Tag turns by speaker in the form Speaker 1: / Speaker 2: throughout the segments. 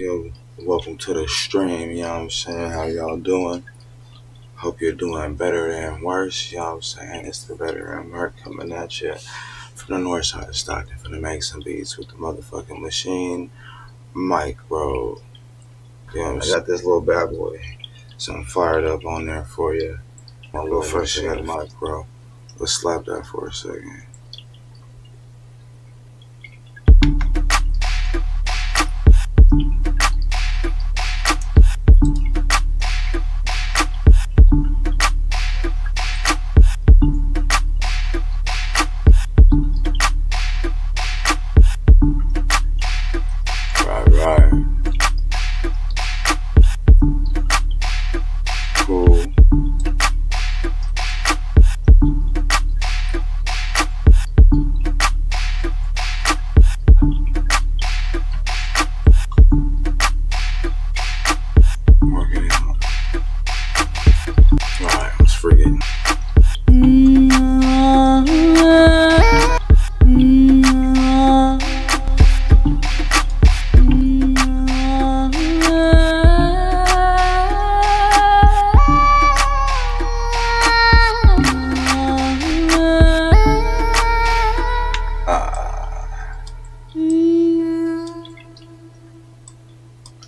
Speaker 1: Yo, welcome to the stream, you know what I'm saying? How y'all doing? Hope you're doing better than worse, you know what I'm saying? It's the veteran Mark coming at you from the north side of Stockton for the make some beats with the motherfucking machine mic, bro. You know what I'm saying? I got this little bad boy, so I'm fired up on there for you. My little fresh head mic, bro. Let's slap that for a second. Right. Cool. Working it out. Alright, let's freaking.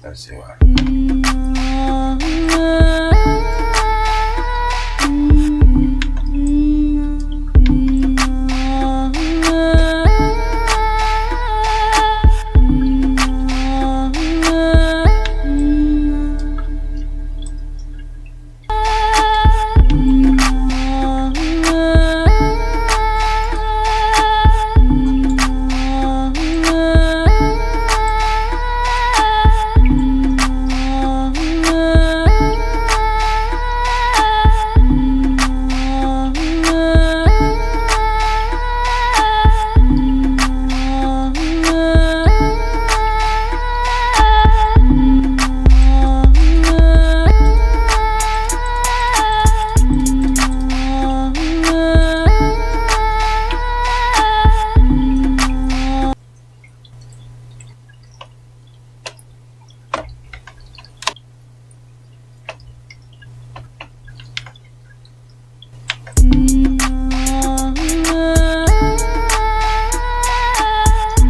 Speaker 1: Let's see what.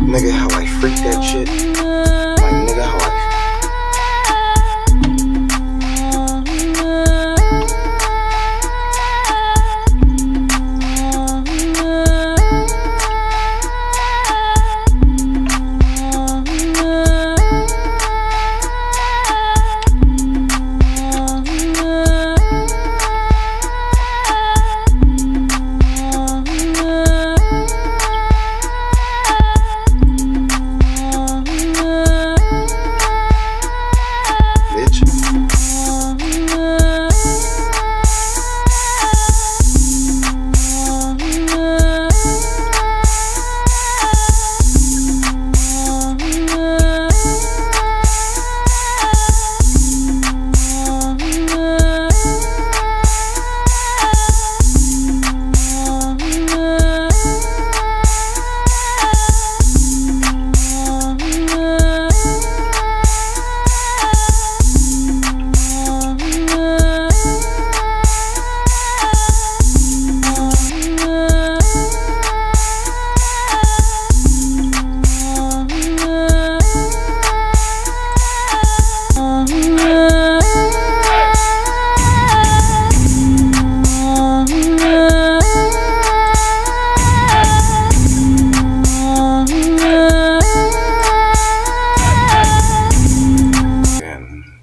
Speaker 1: Nigga, how I freak that shit. Like, nigga, how I.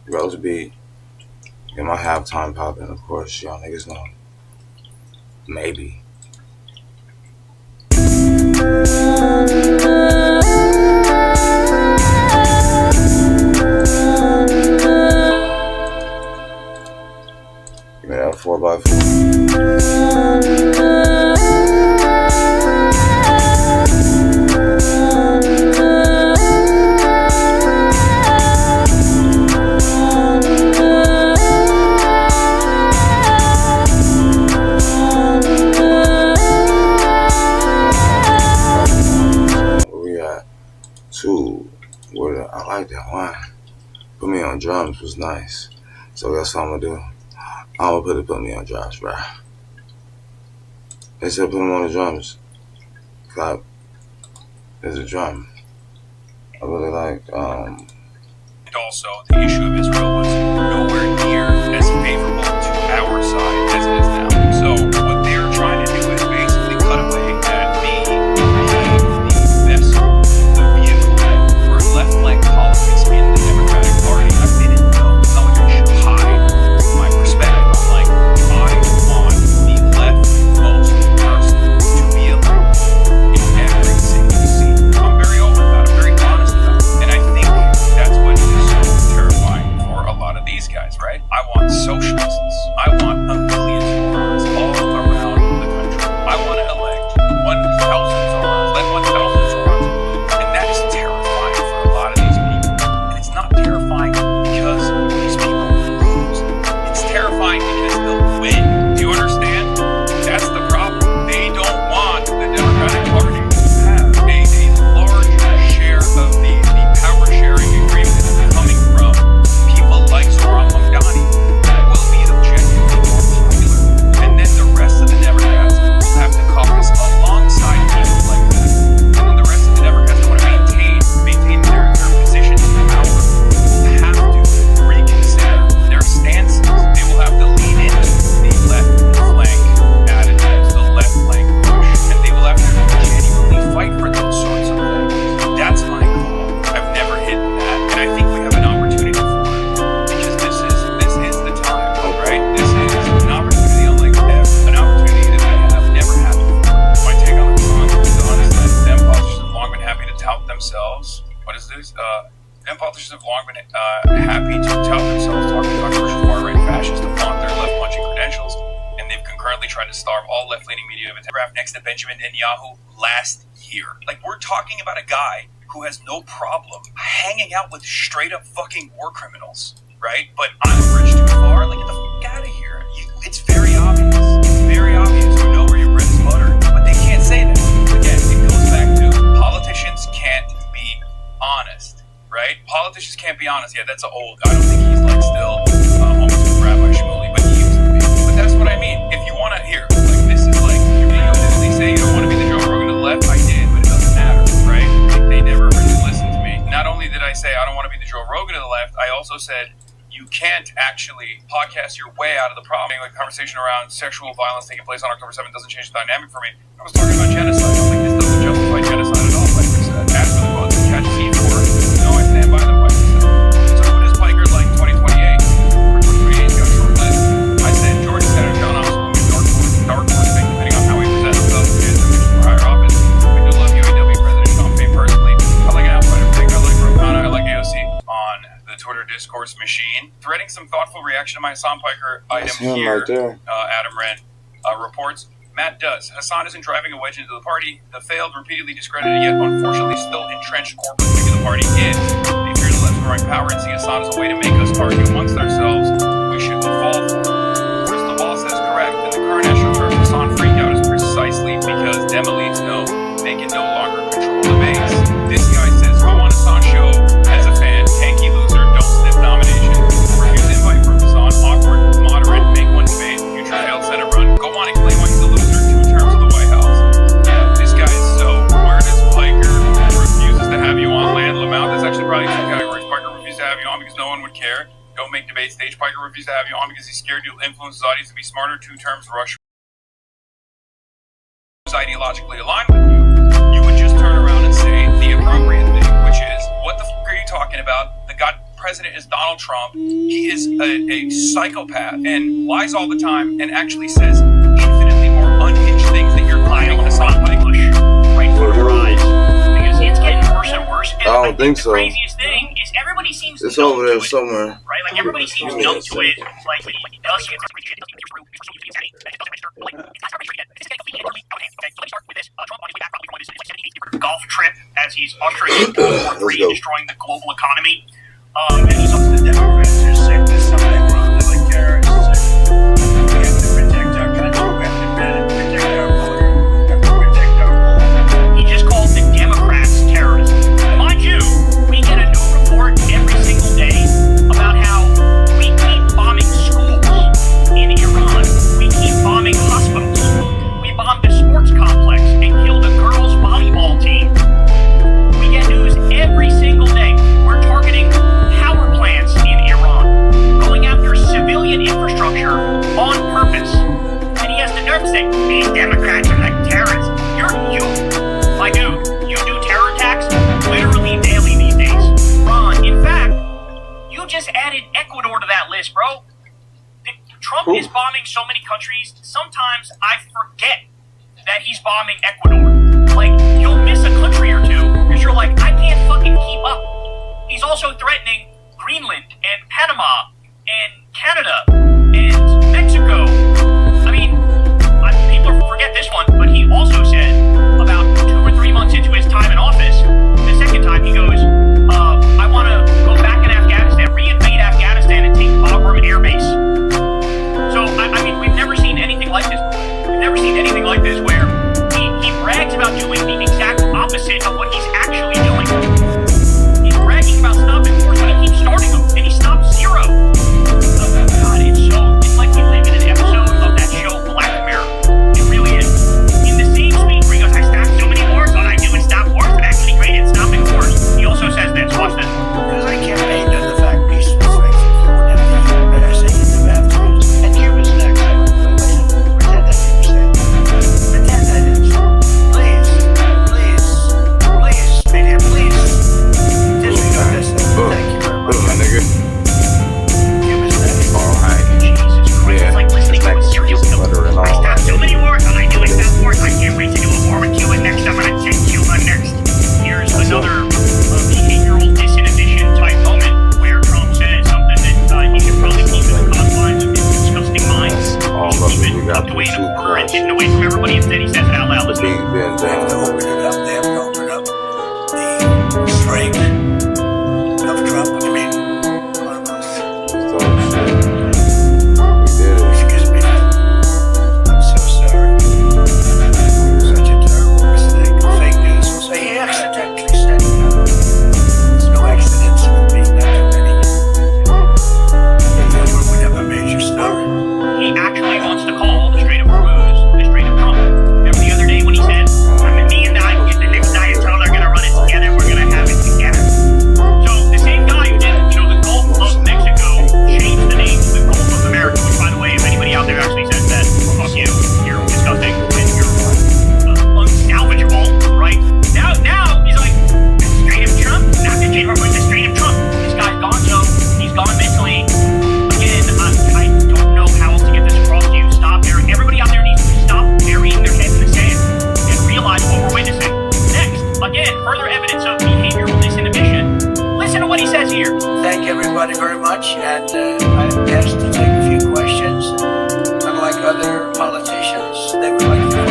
Speaker 1: Rose beat. Get my halftime popping, of course. Y'all niggas know. Maybe. Give me that 4x4. Two. I like that one. Put me on drums was nice. So that's what I'm gonna do. I'm gonna put me on drums, bro. They said put him on the drums. Clap. There's a drum. I really like.
Speaker 2: And also, the issue of Israel was nowhere near as favorable to our side as it is now. So what they're trying to do is basically cut away at me being the vessel, the vehicle for left-flank politics in the Democratic Party. I've been in no intelligence should hide my perspective. I'm like, I want the leftmost person to be elected in every single seat. I'm very open about it, very honest about it. And I think that's what is so terrifying for a lot of these guys, right? I want socialists. I want a million Zorros all around the country. I want to elect 1,000 Zorros. Let 1,000 Zorros move. And that is terrifying for a lot of these people. And it's not terrifying because these people will lose. It's terrifying because they'll win. Do you understand? That's the problem. They don't want the Democratic Party to have a large share of the power sharing agreement coming from people like Zoran Mamdani, who will be objectively more popular. And then the rest of the Democrats will have to caucus alongside people like that. And then the rest of the Democrats that want to maintain their position in power will have to reconsider their stances. They will have to lean into the left flank attitudes, the left flank push, and they will have to genuinely fight for those sorts of things. That's my goal. I've never hidden that, and I think we have an opportunity for it because this is the time, right? This is an opportunity unlike an opportunity that we have never had before. My take on the song is honest that them politicians have long been happy to tout themselves. What is this? Them politicians have long been happy to tout themselves, talking controversial far-right fascists to flaunt their left-punching credentials, and they've concurrently tried to starve all left-leaning media of a telegraph next to Benjamin Netanyahu last year. Like, we're talking about a guy who has no problem hanging out with straight-up fucking war criminals, right? But I'm a bridge too far. Like, get the fuck out of here. It's very obvious. It's very obvious. You know where your bread is buttered, but they can't say that. Again, it goes back to politicians can't be honest, right? Politicians can't be honest. Yeah, that's an old. I don't think he's like still almost with Rabbi Shmuley, but he used to be. But that's what I mean. If you want to hear, like, this is like, they say you don't want to be the Joe Rogan of the left. I did, but it doesn't matter, right? They never really listened to me. Not only did I say I don't want to be the Joe Rogan of the left, I also said you can't actually podcast your way out of the problem. Like, conversation around sexual violence taking place on October 7th doesn't change the dynamic for me. I was talking about genocide. I was like, this doesn't justify genocide at all. Like I said, as for the quotes and catch C4, no, I stand by them. Like I said. So who does Piker like 2028? Or 2028 got short-lived. I said Georgia Senator John Oswald, dark horse thing, depending on how he presents himself to for higher office. We do love UAW President Sean Payne personally. I like an outsider thing. I like Rokana. I like AOC. On the Twitter discourse machine, threading some thoughtful reaction to my Hassan Piker item here. Right, Adam Wren reports, Matt does. Hassan isn't driving a wedge into the party. The failed, repeatedly discredited, yet unfortunately still entrenched corporate wing of the party is. They fear the left and right power and see Hassan as a way to make us argue amongst ourselves. We shouldn't fall for it. Crystal Ball says correct, and the current issue of Hassan freak out is precisely because them elites know they can no longer control the base. This guy says, I want Hassan show as a fan. Tanky loser, don't sniff nomination. Refuse invite from Hassan. Awkward, moderate, make one debate. Future failed Senate run. Go on and claim why he's the loser. 2 terms of the White House. Yeah, this guy is so. Where does Piker refuses to have you on? Land Lamount. That's actually probably 2 categories. Piker refuses to have you on because no one would care. Don't make debate stage. Piker refuses to have you on because he's scared you'll influence his audience to be smarter. 2 terms. Rush ideologically aligned with you. You would just turn around and say the appropriate thing, which is, what the fuck are you talking about? The God president is Donald Trump. He is a psychopath and lies all the time and actually says infinitely more unhinged things that you're claiming Hassan Piker. Right for your eyes. Because it's getting worse and worse. And
Speaker 1: I don't think so.
Speaker 2: The craziest thing is everybody seems
Speaker 1: it's over there somewhere.
Speaker 2: Right? Like, everybody seems numb to it. Like, golf trip as he's ushering in World War III, destroying the global economy. And he's up to the Democrats who say this something wrong. They're like terrorists. We have to protect our country. We have to protect our border. We have to protect our home. He just called the Democrats terrorists. Mind you, we get a new report every single day just added Ecuador to that list, bro. Trump is bombing so many countries, sometimes I forget that he's bombing Ecuador. Like, you'll miss a country or two because you're like, I can't fucking keep up. He's also threatening Greenland and Panama and Canada and Mexico. I mean, people forget this one, but he also said about 2 or 3 months into his time in office, the second time he goes, I want to go back in Afghanistan, reinvade Afghanistan and take Bagram Air Base. So, I mean, we've never seen anything like this. We've never seen anything like this where he brags about doing the exact opposite of what he's actually doing. He's bragging about stopping wars, but he keeps starting them, and he stops zero. Oh, God, it's like we live in an episode of that show, Black Mirror. It really is. In the same tweet where he goes, I stopped so many wars, all I do is stop wars, I'm actually great at stopping wars. He also says this, watch this.
Speaker 3: Because I campaigned on the fact peace was right for everything, but I say it's the bathrooms. And Cuba's next. Pretend I didn't say it. Pretend I didn't. Please, media, please. Disregard this. Thank you very much.
Speaker 1: My nigga.
Speaker 3: Cuba's next.
Speaker 1: Alright.
Speaker 2: Jesus Christ, it's like listening to a serial killer.
Speaker 1: And all
Speaker 2: I stopped so
Speaker 1: that.
Speaker 2: many wars, all I do is stop wars. I can't wait to do a war with Cuba next. I'm gonna take Cuba next. Here's another behavioral disinhibition type moment where Trump says something that he should probably keep in the confines of his disgusting mind.
Speaker 1: All
Speaker 2: He
Speaker 1: of
Speaker 2: should
Speaker 1: it,
Speaker 2: keep
Speaker 1: we
Speaker 2: it
Speaker 1: got
Speaker 2: tucked away in a
Speaker 1: two
Speaker 2: corner and
Speaker 1: cars.
Speaker 2: hidden away from everybody. Instead, he says it out loud. Listen.
Speaker 1: Big Ben
Speaker 3: They have to
Speaker 1: down.
Speaker 3: open it up. They have to open up the strength of Trump. I mean,
Speaker 1: So, we did it.
Speaker 3: excuse me. I'm so sorry. Such a terrible mistake. Fake news will say he accidentally said that. There's no accidents with me, not too many. We have a major story.
Speaker 2: He actually wants to call the Strait of Hormuz the Strait of Trump. Remember the other day when he said, me and the next Ayatollah are going to run it together, we're going to have it together. So the same guy who did, the Gulf of Mexico changed the name to the Gulf of America, which, by the way, if anybody out there actually says that, fuck you, you're disgusting, and you're unsalvageable, right? Now he's like, the Strait of Trump, not the Strait of Hormuz, the Strait of Trump. This guy's gone, so he's gone mentally. Again, I don't know how else to get this across to you. Stop there. Everybody out there needs to stop burying their heads in the sand and realize what we're witnessing. Next, again, further evidence of behavioral disinhibition. Listen to what he says here.
Speaker 3: Thank everybody very much, and I'm asked to take a few questions. Unlike other politicians, they would like to